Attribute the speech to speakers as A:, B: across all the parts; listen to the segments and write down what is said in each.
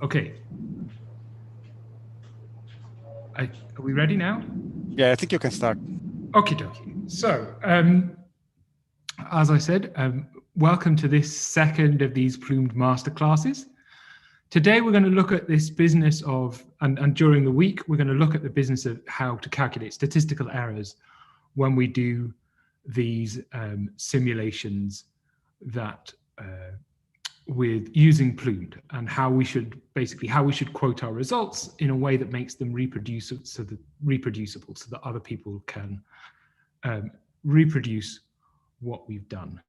A: Okay. Are we ready now?
B: Yeah, I think you can start.
A: Okie dokie. So, as I said, welcome to this second of these Plumed Masterclasses. Today, we're going to look at this business of, and during the week, we're going to look at the business of how to calculate statistical errors when we do these simulations that with using Plumed, and how we should quote our results in a way that makes them reproducible so that other people can reproduce what we've done.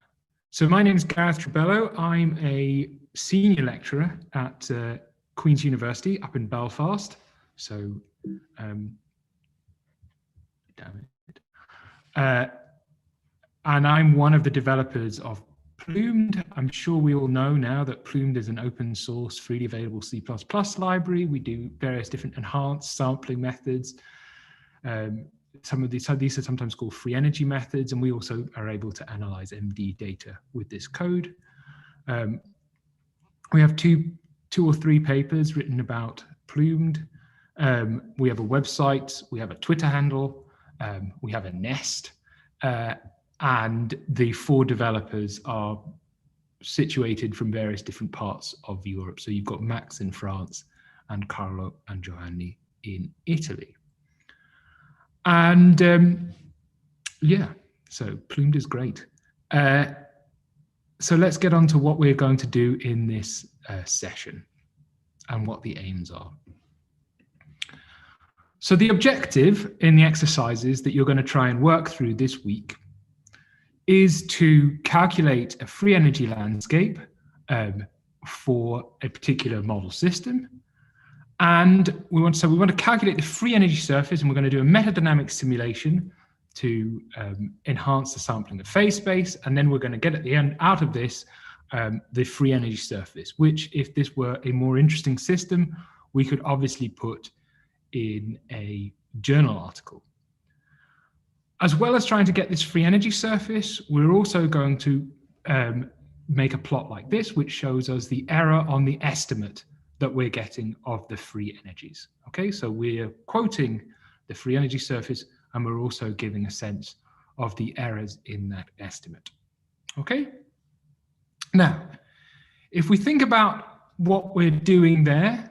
A: So my name is Gareth Trebello. I'm a senior lecturer at Queen's University up in Belfast. So, and I'm one of the developers of Plumed. I'm sure we all know now that Plumed is an open source, freely available C++ library. We do various different enhanced sampling methods. Some of these are sometimes called free energy methods, and we also are able to analyze MD data with this code. We have two or three papers written about Plumed. We have a website, we have a Twitter handle, we have a nest, and the 4 developers are situated from various different parts of Europe. So you've got Max in France and Carlo and Giovanni in Italy. And yeah, so Plumed is great. So let's get on to what we're going to do in this session and what the aims are. So the objective in the exercises that you're going to try and work through this week is to calculate a free energy landscape for a particular model system. And we want to calculate the free energy surface, and we're going to do a metadynamic simulation to enhance the sampling of phase space. And then we're going to get at the end out of this the free energy surface, which, if this were a more interesting system, we could obviously put in a journal article. As well as trying to get this free energy surface, we're also going to make a plot like this, which shows us the error on the estimate that we're getting of the free energies. Okay, so we're quoting the free energy surface, and we're also giving a sense of the errors in that estimate. Okay, now, if we think about what we're doing there,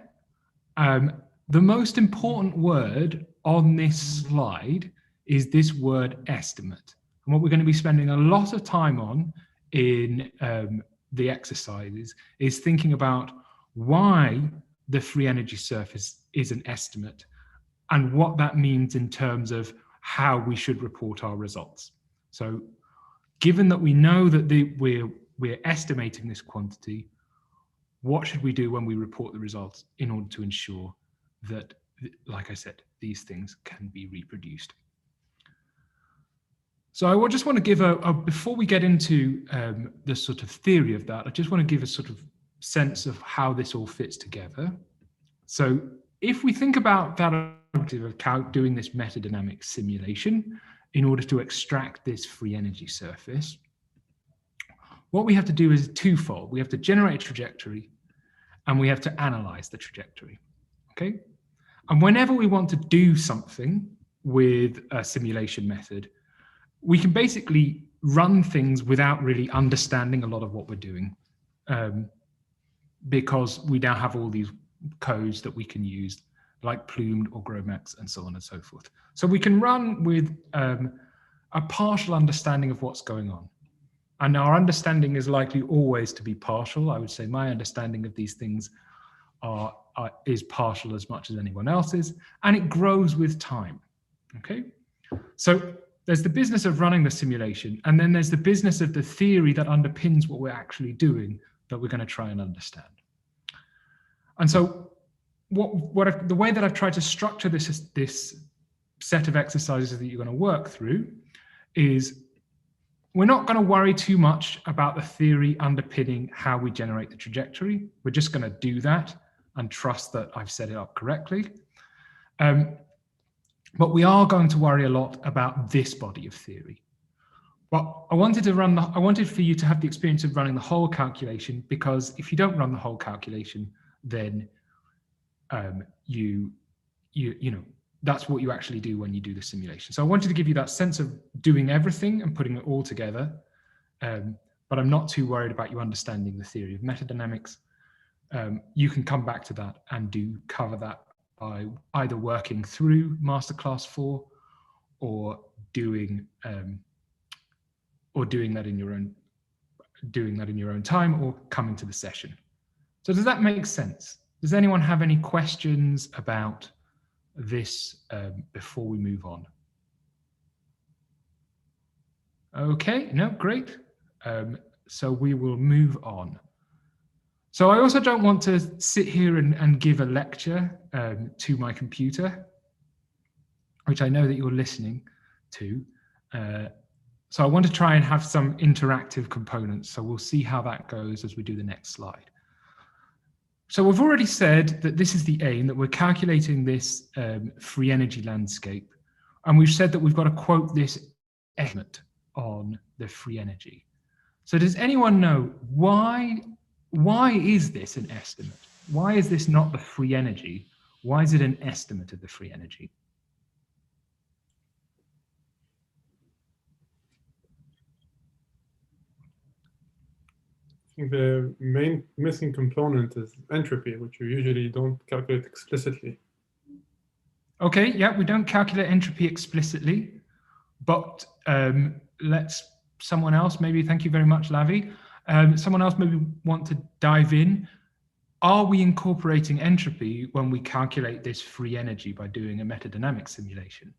A: the most important word on this slide is this word estimate. And what we're going to be spending a lot of time on in the exercises is thinking about why the free energy surface is an estimate and what that means in terms of how we should report our results. So given that we know that we're estimating this quantity, what should we do when we report the results in order to ensure that, like I said, these things can be reproduced? So I just want to give before we get into the sort of theory of that, I just want to give a sort of sense of how this all fits together. So if we think about that objective of doing this metadynamic simulation in order to extract this free energy surface, what we have to do is twofold. We have to generate a trajectory, and we have to analyze the trajectory. Okay? And whenever we want to do something with a simulation method, we can basically run things without really understanding a lot of what we're doing, because we now have all these codes that we can use, like Plumed or GROMACS and so on and so forth. So we can run with a partial understanding of what's going on. And our understanding is likely always to be partial. I would say my understanding of these things is partial as much as anyone else's, and it grows with time. Okay, so there's the business of running the simulation, and then there's the business of the theory that underpins what we're actually doing that we're going to try and understand. And so the way that I've tried to structure this set of exercises that you're going to work through is we're not going to worry too much about the theory underpinning how we generate the trajectory. We're just going to do that and trust that I've set it up correctly. But we are going to worry a lot about this body of theory. But I wanted for you to have the experience of running the whole calculation, because if you don't run the whole calculation, then you know, that's what you actually do when you do the simulation. So I wanted to give you that sense of doing everything and putting it all together. But I'm not too worried about you understanding the theory of metadynamics. You can come back to that and cover that by either working through Masterclass 4 or doing that in your own time, or coming to the session. So does that make sense? Does anyone have any questions about this before we move on? Okay, no, great. So we will move on. So I also don't want to sit here and give a lecture to my computer, which I know that you're listening to. So I want to try and have some interactive components. So we'll see how that goes as we do the next slide. So we've already said that this is the aim, that we're calculating this free energy landscape. And we've said that we've got to quote this estimate on the free energy. So does anyone know why is this an estimate? Why is this not the free energy? Why is it an estimate of the free energy?
B: I think the main missing component is entropy, which you usually don't calculate explicitly.
A: Okay, yeah, we don't calculate entropy explicitly, but someone else, maybe, thank you very much, Lavi. Someone else maybe want to dive in. Are we incorporating entropy when we calculate this free energy by doing a metadynamic simulation?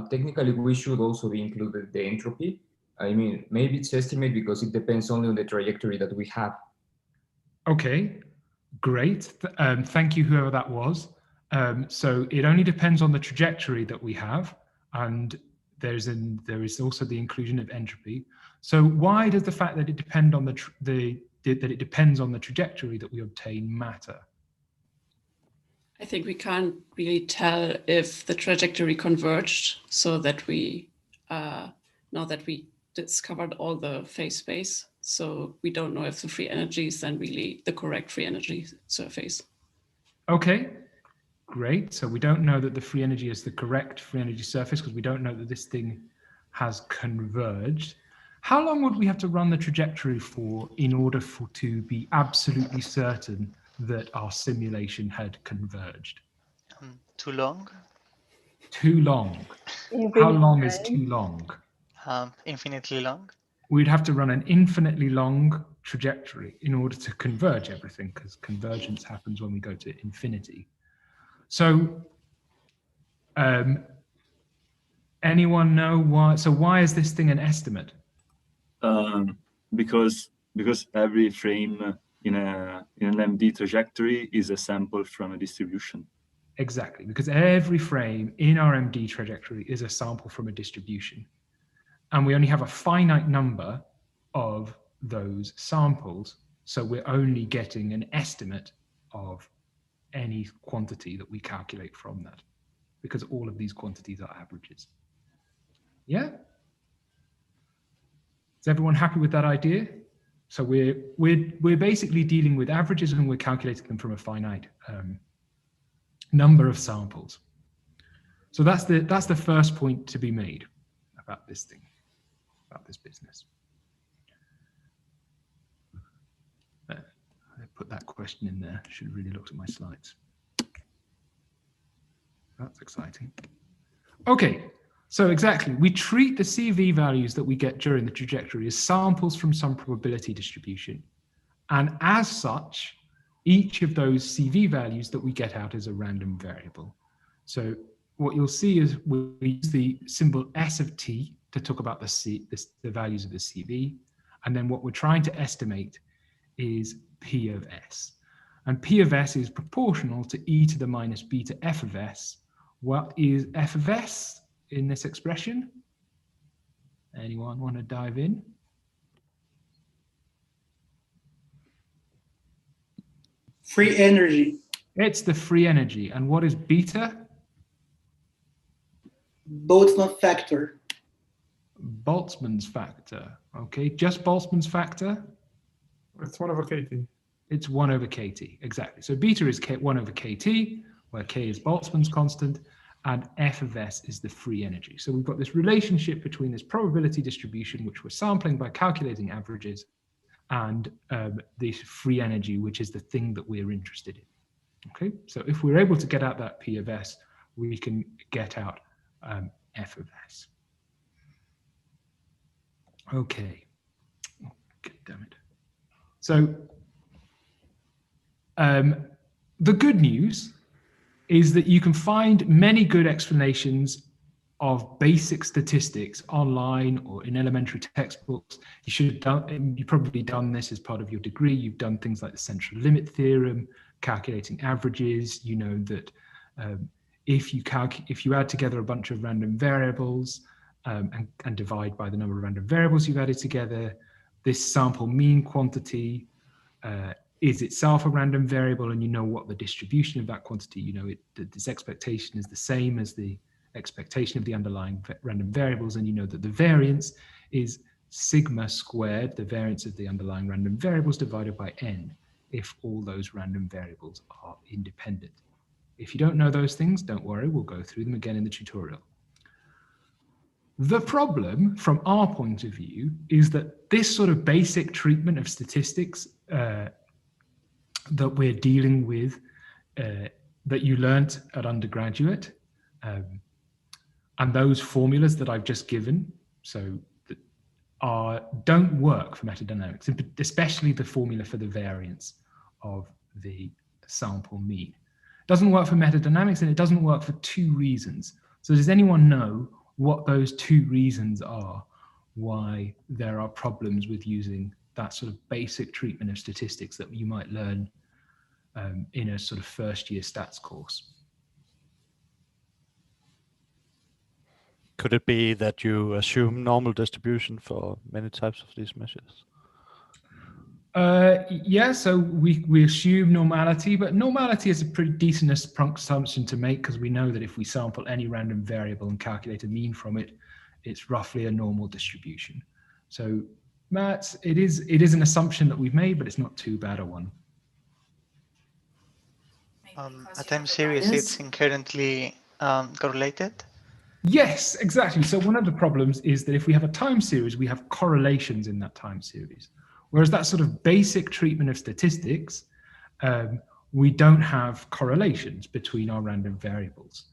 C: Technically, we should also be included the entropy. I mean, maybe it's estimate because it depends only on the trajectory that we have. Okay, great. Thank you, whoever that was. So it only depends on the trajectory that we have, and there is also the inclusion of entropy. So why does the fact that it depends on it depends on the trajectory that we obtain matter?
D: I think we can't really tell if the trajectory converged, so that we know that we discovered all the phase space. So we don't know if the free energy is then really the correct free energy surface.
A: Okay, great. So we don't know that the free energy is the correct free energy surface because we don't know that this thing has converged. How long would we have to run the trajectory for in order to be absolutely certain that our simulation had converged?
E: Too long?
A: Too long. How long is too long?
E: Infinitely long.
A: We'd have to run an infinitely long trajectory in order to converge everything, because convergence happens when we go to infinity. So anyone know why? So why is this thing an estimate?
F: Because every frame in an MD trajectory is a sample from a distribution.
A: Exactly, because every frame in our MD trajectory is a sample from a distribution. And we only have a finite number of those samples, so we're only getting an estimate of any quantity that we calculate from that, because all of these quantities are averages. Yeah? Is everyone happy with that idea? So we're basically dealing with averages, and we're calculating them from a finite number of samples. So that's the first point to be made about this thing, about this business. I put that question in there. Should have really looked at my slides. That's exciting. Okay, so exactly, we treat the CV values that we get during the trajectory as samples from some probability distribution. And as such, each of those CV values that we get out is a random variable. So what you'll see is we use the symbol S of t to talk about the values of the CV. And then what we're trying to estimate is P of S. And P of S is proportional to e to the minus beta f of S. What is f of S in this expression? Anyone want to dive in?
G: Free energy.
A: It's the free energy. And what is beta?
G: Boltzmann factor.
A: Boltzmann's factor. Okay, just Boltzmann's factor?
B: It's 1/KT.
A: It's 1 over kt, exactly. So beta is 1 over kt, where k is Boltzmann's constant, and F of S is the free energy. So we've got this relationship between this probability distribution, which we're sampling by calculating averages, and this free energy, which is the thing that we're interested in. Okay, so if we're able to get out that P of S, we can get out F of S. Okay, oh, God damn it. So the good news is that you can find many good explanations of basic statistics online or in elementary textbooks. You've probably done this as part of your degree. You've done things like the central limit theorem, calculating averages. You know that if you add together a bunch of random variables and divide by the number of random variables you've added together, this sample mean quantity is itself a random variable, and you know what the distribution of that quantity, you know this expectation is the same as the expectation of the underlying random variables, and you know that the variance is sigma squared, the variance of the underlying random variables, divided by n, if all those random variables are independent. If you don't know those things, don't worry, we'll go through them again in the tutorial. The problem from our point of view is that this sort of basic treatment of statistics that we're dealing with, that you learnt at undergraduate, and those formulas that I've just given, so don't work for metadynamics, especially the formula for the variance of the sample mean. It doesn't work for metadynamics, and it doesn't work for 2 reasons. So does anyone know what those 2 reasons are why there are problems with using that sort of basic treatment of statistics that you might learn in a sort of first-year stats course?
H: Could it be that you assume normal distribution for many types of these measures?
A: Yeah, so we assume normality, but normality is a pretty decent assumption to make, because we know that if we sample any random variable and calculate a mean from it, it's roughly a normal distribution. So Matt, it is an assumption that we've made, but it's not too bad a one.
E: A time series, it's inherently correlated?
A: Yes, exactly. So one of the problems is that if we have a time series, we have correlations in that time series. Whereas that sort of basic treatment of statistics, we don't have correlations between our random variables.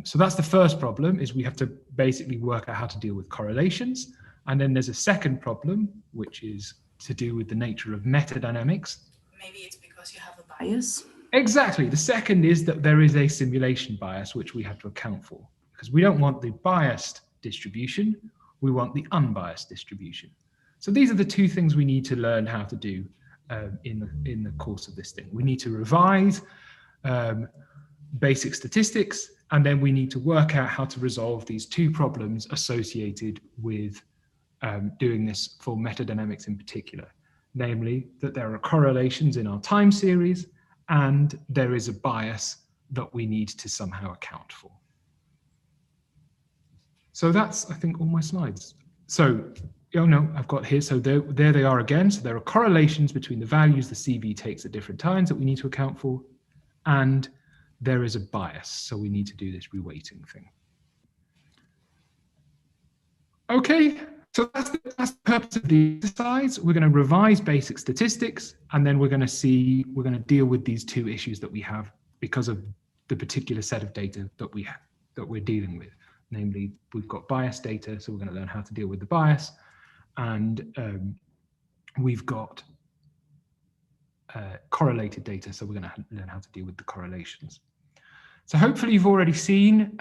A: So that's the first problem, is we have to basically work out how to deal with correlations. And then there's a second problem, which is to do with the nature of metadynamics.
I: Maybe it's because you have a bias.
A: Exactly. The second is that there is a simulation bias, which we have to account for, because we don't want the biased distribution, we want the unbiased distribution. So these are the 2 things we need to learn how to do in the course of this thing. We need to revise basic statistics, and then we need to work out how to resolve these 2 problems associated with doing this for metadynamics in particular, namely that there are correlations in our time series and there is a bias that we need to somehow account for. So that's, I think, all my slides. So, oh no, I've got here, so there they are again. So there are correlations between the values the CV takes at different times that we need to account for, and there is a bias, so we need to do this reweighting thing. Okay, so that's the purpose of the exercise. We're going to revise basic statistics, and then we're going to deal with these 2 issues that we have because of the particular set of data that we're dealing with. Namely, we've got bias data, so we're going to learn how to deal with the bias, and we've got correlated data, so we're going to learn how to deal with the correlations. So hopefully you've already seen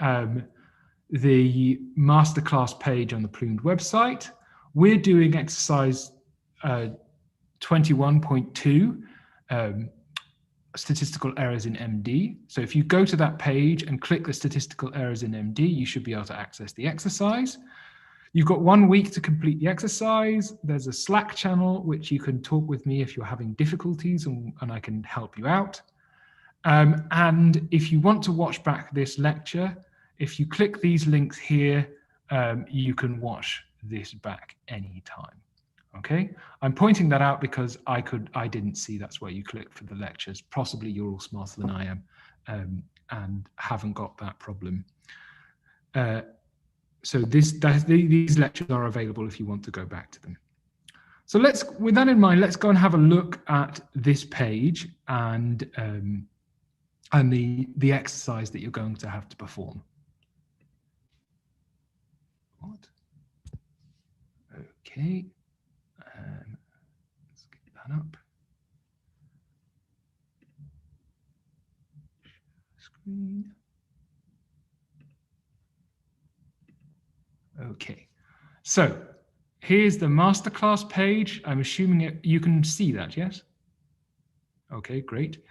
A: the masterclass page on the PLUMED website. We're doing exercise 21.2, statistical errors in MD. So if you go to that page and click the statistical errors in MD, you should be able to access the exercise. You've got 1 week to complete the exercise. There's a Slack channel which you can talk with me if you're having difficulties, and I can help you out. And if you want to watch back this lecture, if you click these links here, you can watch this back anytime. Okay, I'm pointing that out because I didn't see that's where you click for the lectures. Possibly you're all smarter than I am and haven't got that problem. So these lectures are available if you want to go back to them. So with that in mind, let's go and have a look at this page and the exercise that you're going to have to perform. What? Okay. Let's get that up. Screen. Okay. So here's the masterclass page. I'm assuming you can see that, yes? Okay, great.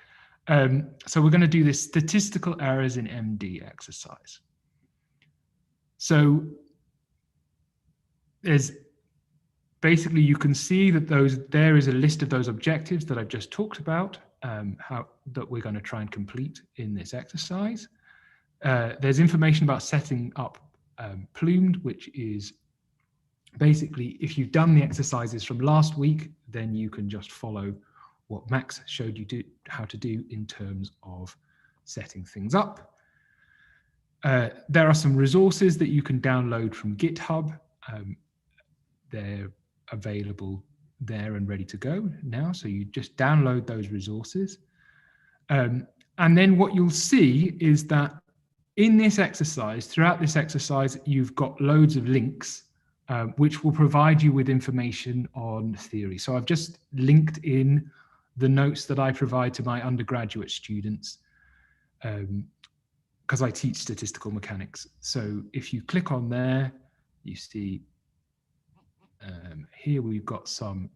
A: So we're going to do this statistical errors in MD exercise. So there's basically, you can see that there is a list of those objectives that I've just talked about, that we're going to try and complete in this exercise. There's information about setting up PLUMED, which is basically, if you've done the exercises from last week, then you can just follow what Max showed you how to do in terms of setting things up. There are some resources that you can download from GitHub. They're available there and ready to go now. So you just download those resources. And then what you'll see is that in this exercise, throughout this exercise, you've got loads of links which will provide you with information on theory. So I've just linked in the notes that I provide to my undergraduate students because I teach statistical mechanics. So if you click on there, you see here we've got some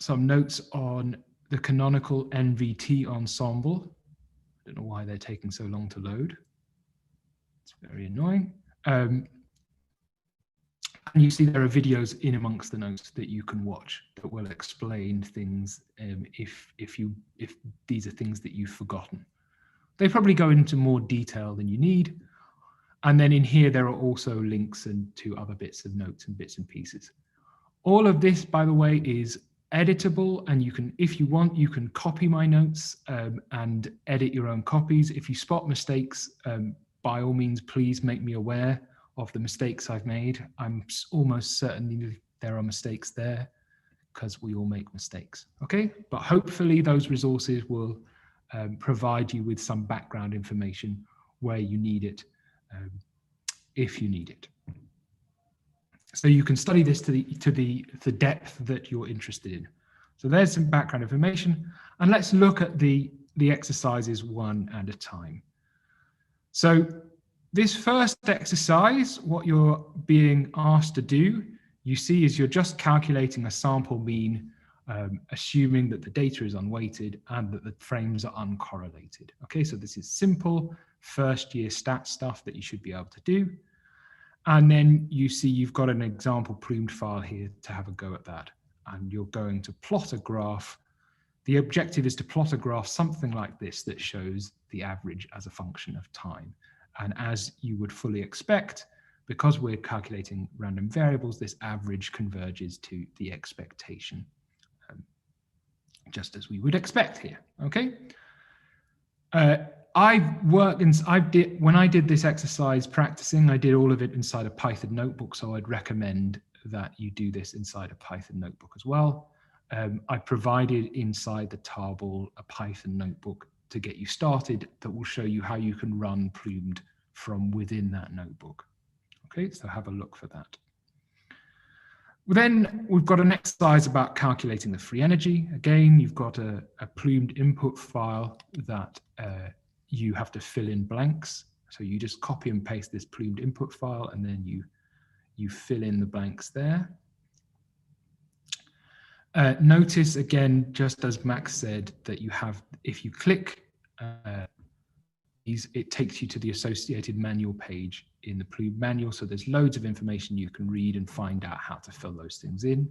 A: notes on the canonical NVT ensemble. I don't know why they're taking so long to load. It's very annoying. And you see there are videos in amongst the notes that you can watch that will explain things if these are things that you've forgotten. They probably go into more detail than you need. And then in here, there are also links to other bits of notes and bits and pieces. All of this, by the way, is editable, and you can, if you want, you can copy my notes and edit your own copies. If you spot mistakes, by all means, please make me aware of the mistakes I've made. I'm almost certain there are mistakes there because we all make mistakes, okay? But hopefully those resources will provide you with some background information where you need it, if you need it. So you can study this to the depth that you're interested in. So there's some background information, and let's look at the exercises one at a time. So this first exercise, what you're being asked to do, you see, is you're just calculating a sample mean, assuming that the data is unweighted and that the frames are uncorrelated. Okay, so this is simple first year stat stuff that you should be able to do. And then you see you've got an example plumed file here to have a go at that. And you're going to plot a graph. The objective is to plot a graph something like this that shows the average as a function of time. And as you would fully expect, because we're calculating random variables, this average converges to the expectation, just as we would expect here, okay? When I did this exercise practicing, I did all of it inside a Python notebook, so I'd recommend that you do this inside a Python notebook as well. I provided inside the tarball a Python notebook to get you started that will show you how you can run Plumed from within that notebook. Okay, so have a look for that. Then we've got an exercise about calculating the free energy. Again, you've got a Plumed input file that you have to fill in blanks. So you just copy and paste this Plumed input file, and then you fill in the blanks there. Notice again, just as Max said, that you have, if you click these, it takes you to the associated manual page in the Plumed manual. So there's loads of information you can read and find out how to fill those things in.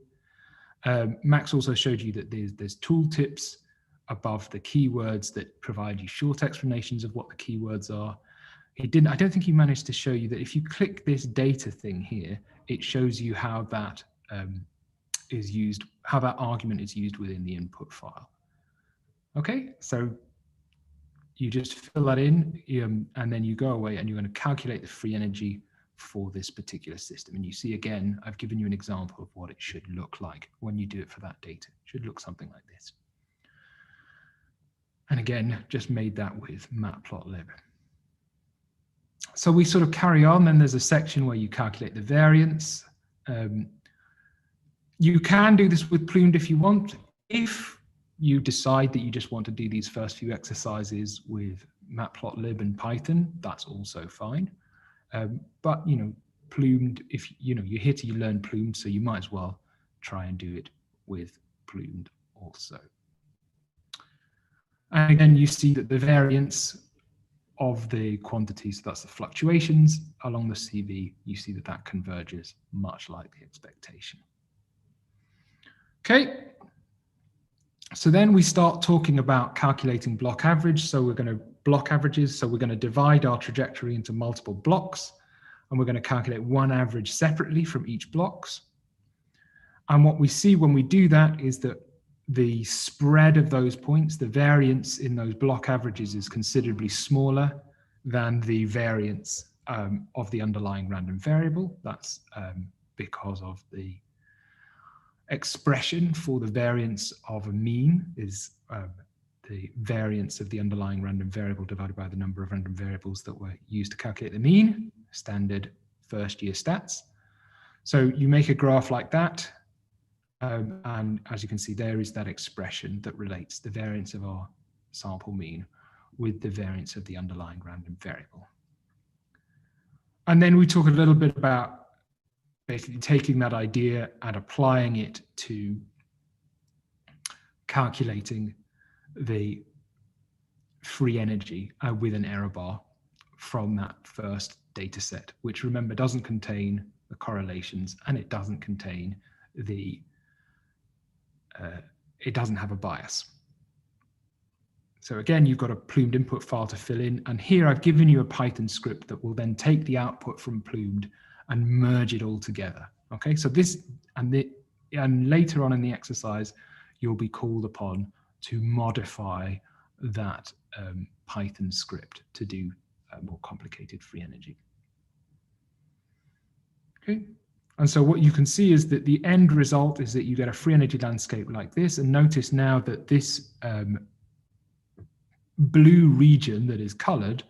A: Max also showed you that there's tooltips above the keywords that provide you short explanations of what the keywords are. I don't think he managed to show you that if you click this data thing here, it shows you how that is used, how that argument is used within the input file. Okay, so you just fill that in, and then you go away and you're going to calculate the free energy for this particular system. And you see, again, I've given you an example of what it should look like when you do it for that data. It should look something like this. And again, just made that with matplotlib. So we sort of carry on, then there's a section where you calculate the variance. You can do this with Plumed if you want. If you decide that you just want to do these first few exercises with matplotlib and Python, that's also fine. But Plumed, if you're here to learn Plumed, so you might as well try and do it with Plumed also. And again, you see that the variance of the quantities, that's the fluctuations along the CV, you see that that converges much like the expectation. Okay, so then we start talking about calculating block average. So we're going to block averages. So we're going to divide our trajectory into multiple blocks, and we're going to calculate one average separately from each blocks. And what we see when we do that is that the spread of those points, the variance in those block averages, is considerably smaller than the variance of the underlying random variable. That's because of the expression for the variance of a mean is the variance of the underlying random variable divided by the number of random variables that were used to calculate the mean, standard first year stats. So you make a graph like that. And as you can see, there is that expression that relates the variance of our sample mean with the variance of the underlying random variable. And then we talk a little bit about basically taking that idea and applying it to calculating the free energy with an error bar from that first data set, which, remember, doesn't contain the correlations and it doesn't contain the it doesn't have a bias. So again, you've got a Plumed input file to fill in, and here I've given you a Python script that will then take the output from Plumed and merge it all together. Okay, so this and later on in the exercise, you'll be called upon to modify that Python script to do more complicated free energy. Okay. And so what you can see is that the end result is that you get a free energy landscape like this. And notice now that this blue region that is colored,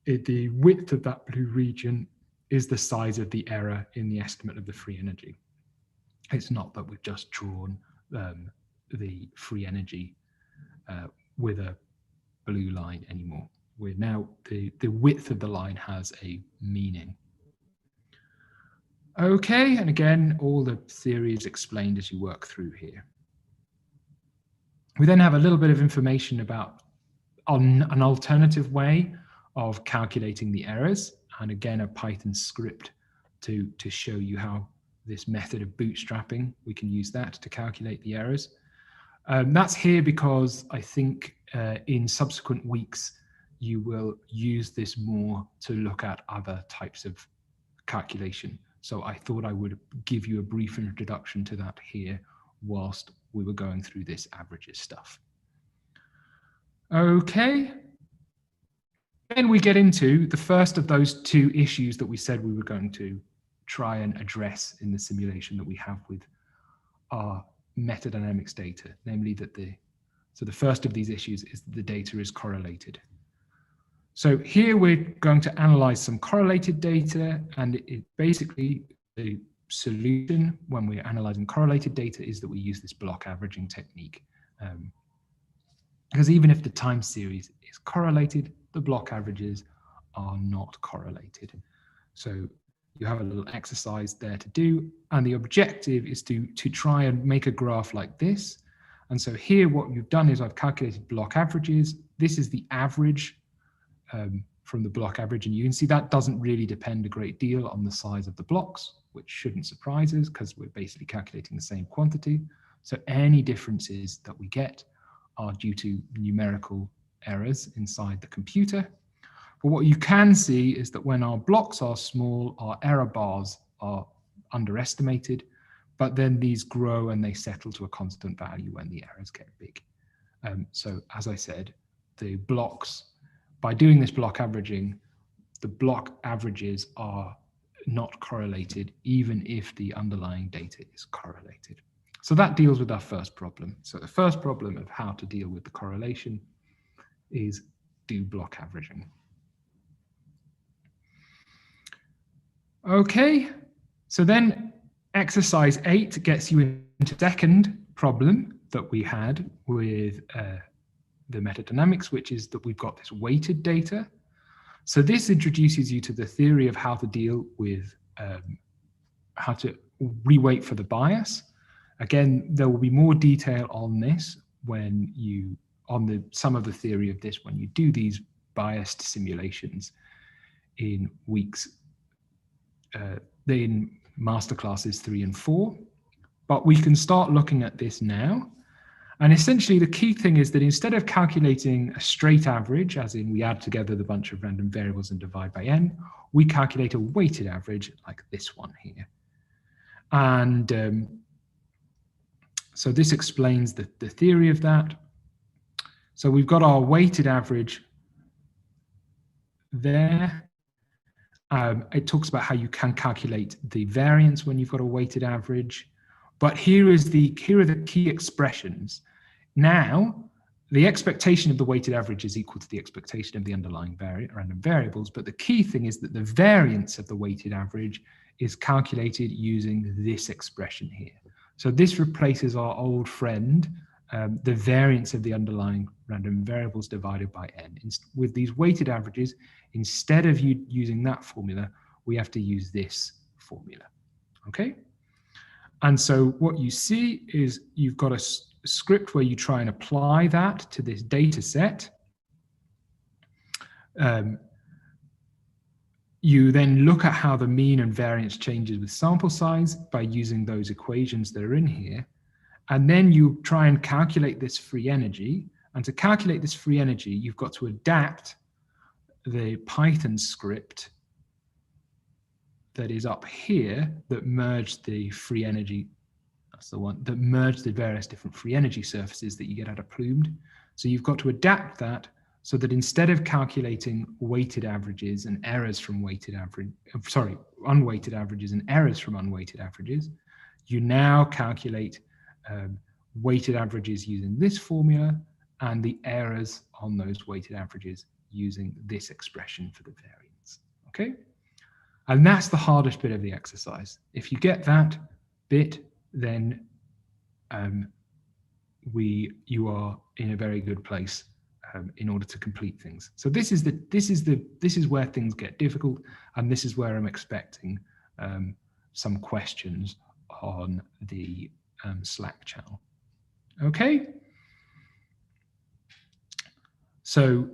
A: the width of that blue region is the size of the error in the estimate of the free energy. It's not that we've just drawn the free energy with a blue line anymore. We're now, the width of the line has a meaning. Okay, and again, all the theory is explained as you work through here. We then have a little bit of information about an alternative way of calculating the errors, and again, a Python script to show you how this method of bootstrapping, we can use that to calculate the errors. That's here because I think in subsequent weeks, you will use this more to look at other types of calculation. So I thought I would give you a brief introduction to that here whilst we were going through this averages stuff. Okay. Then we get into the first of those two issues that we said we were going to try and address in the simulation that we have with our metadynamics data, namely that the first of these issues is that the data is correlated. So here we're going to analyze some correlated data, and it basically, the solution when we're analyzing correlated data is that we use this block averaging technique. Because even if the time series is correlated, the block averages are not correlated. So you have a little exercise there to do, and the objective is to try and make a graph like this. And so here what you've done is I've calculated block averages. This is the average from the block average, and you can see that doesn't really depend a great deal on the size of the blocks, which shouldn't surprise us because we're basically calculating the same quantity. So any differences that we get are due to numerical errors inside the computer. But what you can see is that when our blocks are small, our error bars are underestimated. but then these grow and they settle to a constant value when the errors get big. So as I said, the blocks, by doing this block averaging, the block averages are not correlated, even if the underlying data is correlated. So that deals with our first problem. So the first problem of how to deal with the correlation is do block averaging. Okay, so then exercise 8 gets you into the second problem that we had with the metadynamics, which is that we've got this weighted data. So this introduces you to the theory of how to deal with how to reweight for the bias. Again, there will be more detail on this when you, some of the theory of this when you do these biased simulations in weeks, in masterclasses 3 and 4. But we can start looking at this now. And essentially the key thing is that instead of calculating a straight average, as in we add together the bunch of random variables and divide by n, we calculate a weighted average like this one here. And so this explains the theory of that. So we've got our weighted average there. It talks about how you can calculate the variance when you've got a weighted average. But here are the key expressions. Now, the expectation of the weighted average is equal to the expectation of the underlying random variables, but the key thing is that the variance of the weighted average is calculated using this expression here. So this replaces our old friend, the variance of the underlying random variables divided by n. With these weighted averages, instead of using that formula, we have to use this formula, okay? And so what you see is you've got a script where you try and apply that to this data set. You then look at how the mean and variance changes with sample size by using those equations that are in here. And then you try and calculate this free energy. And to calculate this free energy, you've got to adapt the Python script that is up here that merged the free energy, that's the one, that merged the various different free energy surfaces that you get out of PLUMED. So you've got to adapt that so that instead of calculating weighted averages and errors from weighted average, sorry, unweighted averages and errors from unweighted averages, you now calculate weighted averages using this formula and the errors on those weighted averages using this expression for the variance, okay? And that's the hardest bit of the exercise. If you get that bit, then you are in a very good place in order to complete things. So this is where things get difficult, and this is where I'm expecting some questions on the Slack channel. Okay. So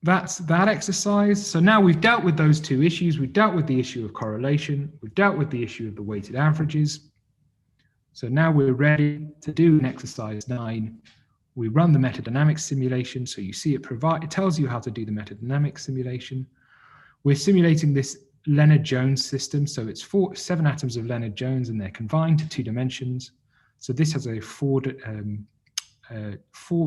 A: that's that exercise. So now we've dealt with those two issues. We've dealt with the issue of correlation. We've dealt with the issue of the weighted averages. So now we're ready to do an exercise 9. We run the metadynamics simulation. So you see it tells you how to do the metadynamics simulation. We're simulating this Leonard-Jones system. So it's 7 atoms of Leonard-Jones and they're confined to 2 dimensions. So this has a 4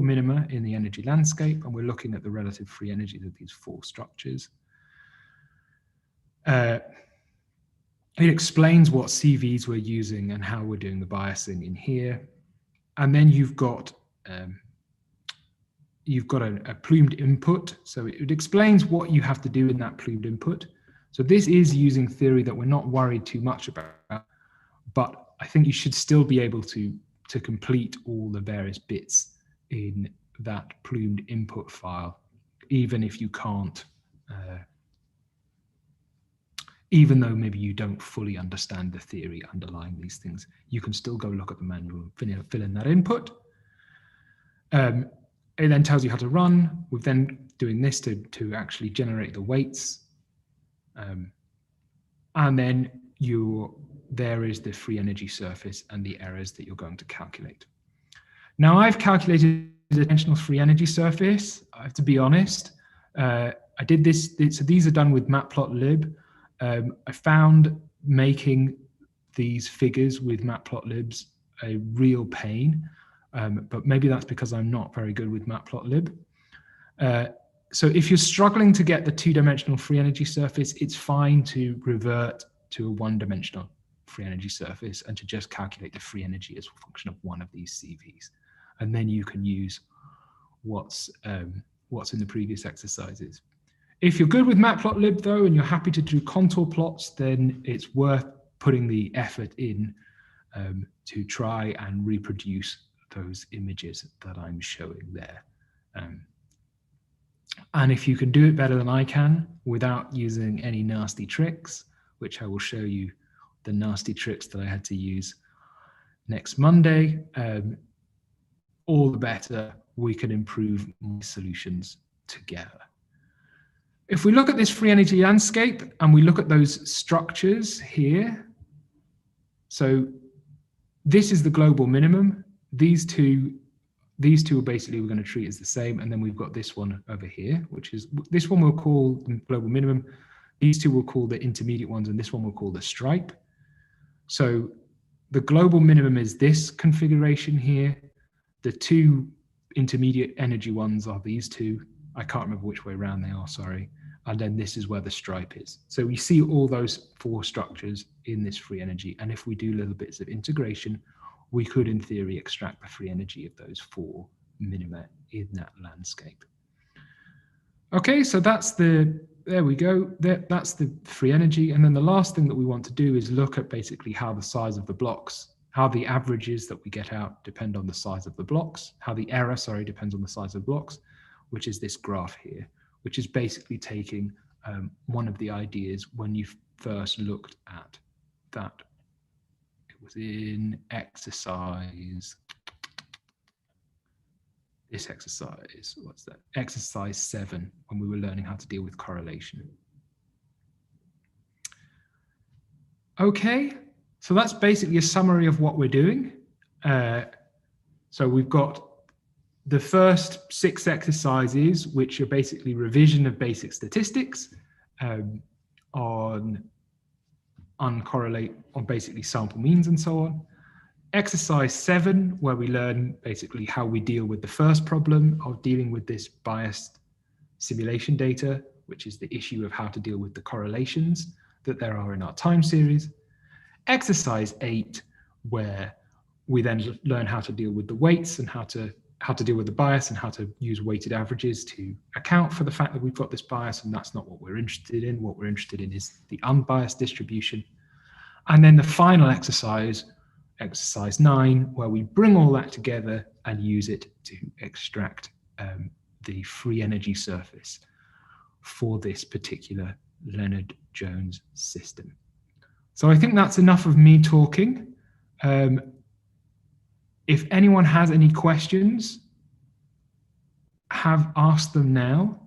A: minima in the energy landscape, and we're looking at the relative free energies of these 4 structures. It explains what CVs we're using and how we're doing the biasing in here. And then you've got a plumed input. So it explains what you have to do in that plumed input. So this is using theory that we're not worried too much about, but I think you should still be able to complete all the various bits in that plumed input file, even if you can't, even though maybe you don't fully understand the theory underlying these things, you can still go look at the manual and fill in that input. It then tells you how to run. We're then doing this to actually generate the weights. And then there is the free energy surface and the errors that you're going to calculate. Now I've calculated the dimensional free energy surface. I have to be honest. I did this, so these are done with matplotlib. I found making these figures with Matplotlib's a real pain, but maybe that's because I'm not very good with Matplotlib. So if you're struggling to get the two-dimensional free energy surface, it's fine to revert to a one-dimensional free energy surface and to just calculate the free energy as a function of one of these CVs. And then you can use what's in the previous exercises. If you're good with Matplotlib though, and you're happy to do contour plots, then it's worth putting the effort in to try and reproduce those images that I'm showing there. And if you can do it better than I can without using any nasty tricks, which I will show you the nasty tricks that I had to use next Monday, all the better. We can improve my solutions together. If we look at this free energy landscape and we look at those structures here, so this is the global minimum. These two are basically we're going to treat as the same, and then we've got this one over here, which is this one we'll call the global minimum. These two we'll call the intermediate ones, and this one we'll call the stripe. So the global minimum is this configuration here. The two intermediate energy ones are these two. I can't remember which way around they are, sorry. And then this is where the stripe is. So we see all those four structures in this free energy. And if we do little bits of integration, we could, in theory, extract the free energy of those four minima in that landscape. Okay, so that's there we go. That's the free energy. And then the last thing that we want to do is look at basically how the size of the blocks, how the averages that we get out depend on the size of the blocks, how the error, sorry, depends on the size of blocks, which is this graph here, which is basically taking one of the ideas when you first looked at that. It was in exercise, this exercise, what's that? Exercise 7, when we were learning how to deal with correlation. Okay, so that's basically a summary of what we're doing. So we've got the first 6 exercises, which are basically revision of basic statistics on basically sample means and so on. Exercise 7, where we learn basically how we deal with the first problem of dealing with this biased simulation data, which is the issue of how to deal with the correlations that there are in our time series. Exercise 8, where we then learn how to deal with the weights and how to deal with the bias and how to use weighted averages to account for the fact that we've got this bias, and that's not what we're interested in. What we're interested in is the unbiased distribution. And then the final exercise, exercise 9, where we bring all that together and use it to extract the free energy surface for this particular Leonard-Jones system. So I think that's enough of me talking. If anyone has any questions, have asked them now.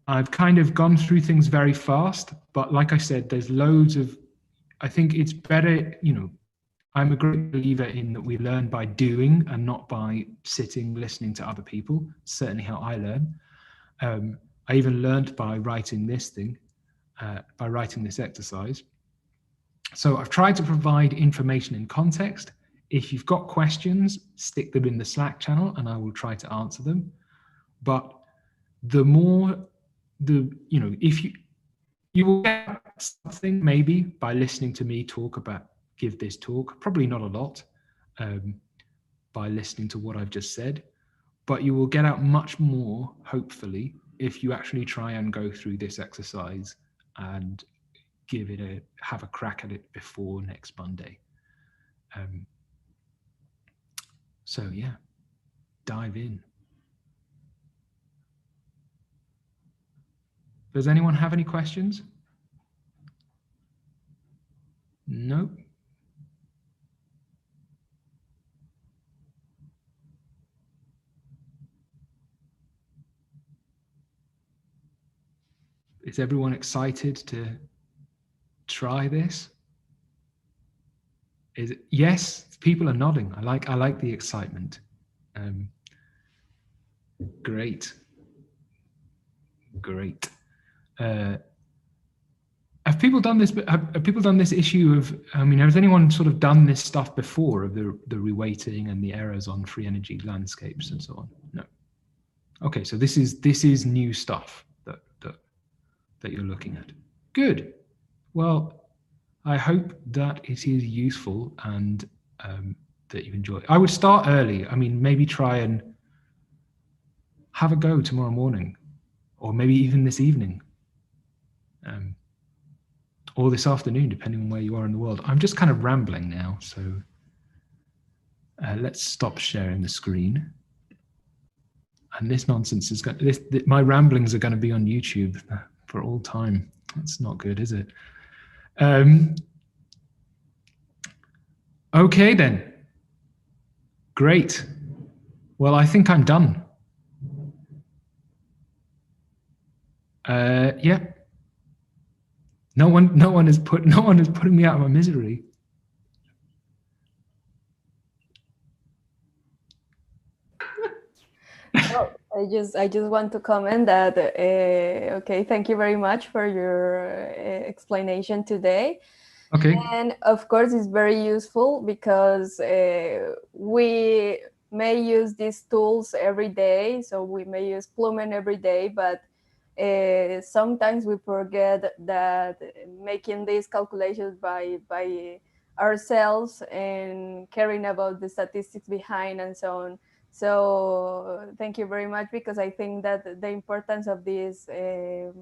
A: I've kind of gone through things very fast, but like I said, there's loads of, I think it's better, you know, I'm a great believer in that we learn by doing and not by sitting, listening to other people. Certainly how I learn. I even learned by writing this thing, by writing this exercise. So I've tried to provide information in context. If you've got questions, stick them in the Slack channel and I will try to answer them. But the more, if you will get something maybe by listening to me give this talk, probably not a lot by listening to what I've just said, but you will get out much more, hopefully, if you actually try and go through this exercise and have a crack at it before next Monday. So yeah, dive in. Does anyone have any questions? No? Is everyone excited to try this? Yes, people are nodding. I like the excitement. Great. Have people done this? Have people done this issue of? I mean, has anyone sort of done this stuff before of the reweighting and the errors on free energy landscapes and so on? No. Okay, so this is new stuff that you're looking at. Good. Well, I hope that it is useful and that you enjoy it. I would start early. I mean, maybe try and have a go tomorrow morning, or maybe even this evening, or this afternoon, depending on where you are in the world. I'm just kind of rambling now, so let's stop sharing the screen. And this nonsense is going. My ramblings are going to be on YouTube for all time. That's not good, is it? Okay then. Great. Well, I think I'm done. Yeah. No one is putting me out of my misery.
J: Oh, I just want to comment that okay, thank you very much for your explanation today.
A: Okay.
J: And of course, it's very useful because we may use these tools every day. So we may use PLUMED every day, but sometimes we forget that making these calculations by ourselves and caring about the statistics behind and so on. So thank you very much, because I think that the importance of these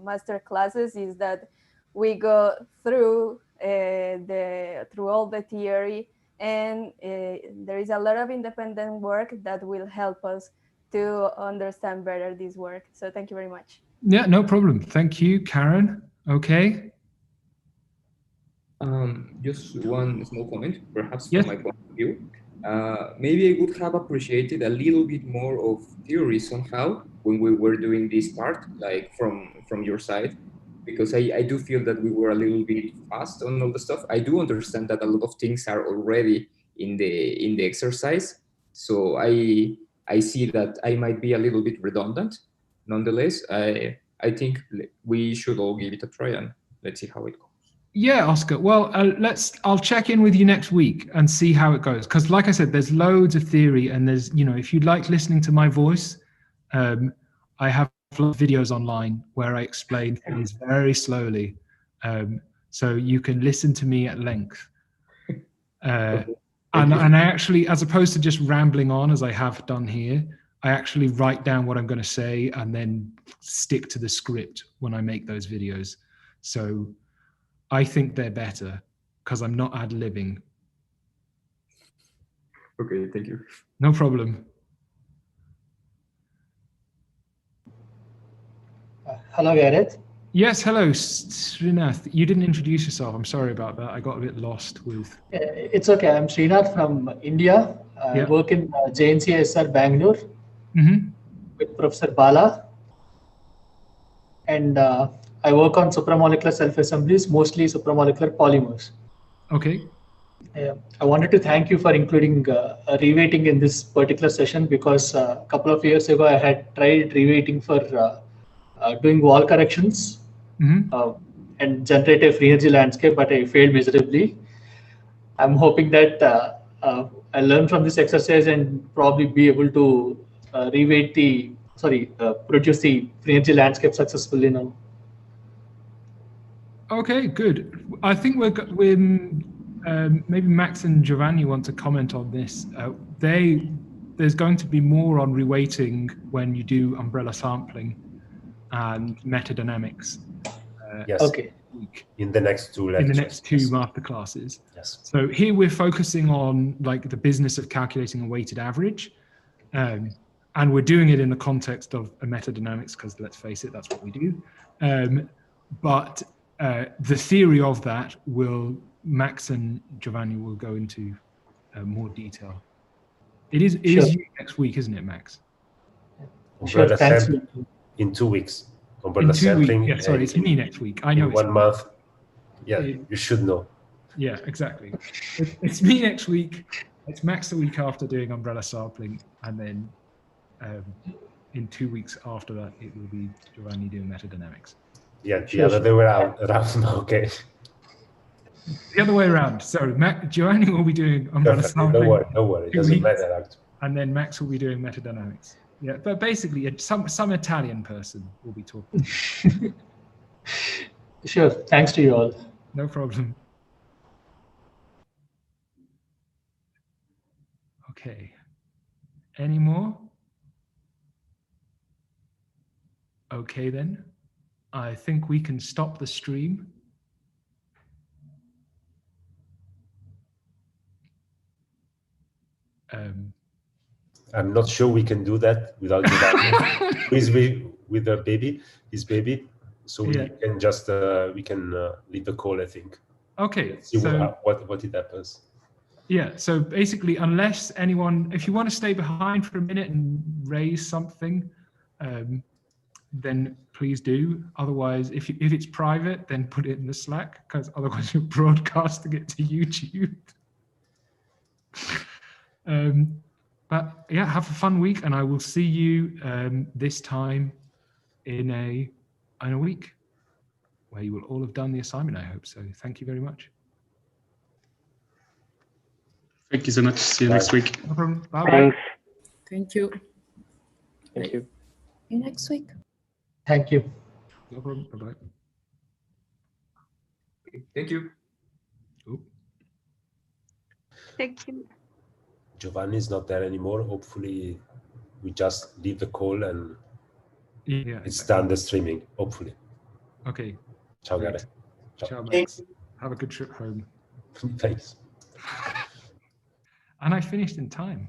J: master classes is that we go through through all the theory, and there is a lot of independent work that will help us to understand better this work. So thank you very much.
A: Yeah, no problem. Thank you, Karen. Okay.
C: Just one small comment, perhaps
A: Yes.
C: from my point of view. Maybe I would have appreciated a little bit more of theory somehow when we were doing this part, like from your side, because I do feel that we were a little bit fast on all the stuff. I do understand that a lot of things are already in the exercise, so I see that I might be a little bit redundant. Nonetheless, I think we should all give it a try and let's see how it goes.
A: Yeah, Oscar. Well, I'll check in with you next week and see how it goes. Because, like I said, there's loads of theory, and there's, if you'd like listening to my voice, I have videos online where I explain things very slowly, so you can listen to me at length. And I actually, as opposed to just rambling on as I have done here, I actually write down what I'm going to say and then stick to the script when I make those videos. So I think they're better because I'm not ad-libbing.
C: Okay, thank you.
A: No problem.
K: Hello, Gareth.
A: Yes, hello, Srinath. You didn't introduce yourself. I'm sorry about that. I got a bit lost with...
K: It's okay. I'm Srinath from India. I work in JNCSR Bangalore with Professor Bala. And I work on supramolecular self-assemblies, mostly supramolecular polymers.
A: Okay.
K: I wanted to thank you for including reweighting in this particular session, because a couple of years ago I had tried reweighting for doing wall corrections and generate a free energy landscape, but I failed miserably. I'm hoping that I learn from this exercise and probably be able to produce the free energy landscape successfully now.
A: Okay, good. I think we're maybe Max and Giovanni want to comment on this. There's going to be more on reweighting when you do umbrella sampling and metadynamics.
L: Yes. Okay. In the next two lectures.
A: In the next two masterclasses.
L: Yes.
A: So here we're focusing on like the business of calculating a weighted average, and we're doing it in the context of a metadynamics, because let's face it, that's what we do. But the theory of that Max and Giovanni will go into more detail. It is you next week, isn't it, Max?
L: Umbrella sampling in 2 weeks. Umbrella sampling.
A: Yeah, sorry, it's me next week. I know.
L: In 1 month. Yeah, you should know.
A: Yeah, exactly. It's me next week. It's Max the week after doing umbrella sampling, and then in 2 weeks after that, it will be Giovanni doing metadynamics.
L: Yeah, the other way around. Okay.
A: The other way around. So Giovanni will be doing umbrella sampling.
L: Don't worry. It doesn't matter, actually.
A: And then Max will be doing metadynamics. Yeah, but basically, some Italian person will be talking.
K: Sure. Thanks to you all.
A: No problem. Okay. Any more? Okay, then. I think we can stop the stream.
L: I'm not sure we can do that without Giovanni. with the baby, his baby. So we can just leave the call, I think.
A: Okay.
L: See what it happens.
A: Yeah. So basically, unless anyone, if you want to stay behind for a minute and raise something, then please do. Otherwise, if it's private, then put it in the Slack, because otherwise you're broadcasting it to YouTube. But yeah, have a fun week, and I will see you this time in a week, where you will all have done the assignment, I hope. So thank you very much.
M: Thank you so much. See you next week.
A: No problem. Bye.
N: Thanks.
I: Thank you.
N: Thank you.
I: See you next week.
K: Thank you.
A: No problem. Bye-bye.
C: Thank you.
O: Thank you.
L: Giovanni is not there anymore. Hopefully, we just leave the call and it's done the streaming. Hopefully.
A: Okay.
L: Ciao, Gare.
A: Ciao, Max. Have a good trip home.
L: Thanks.
A: And I finished in time.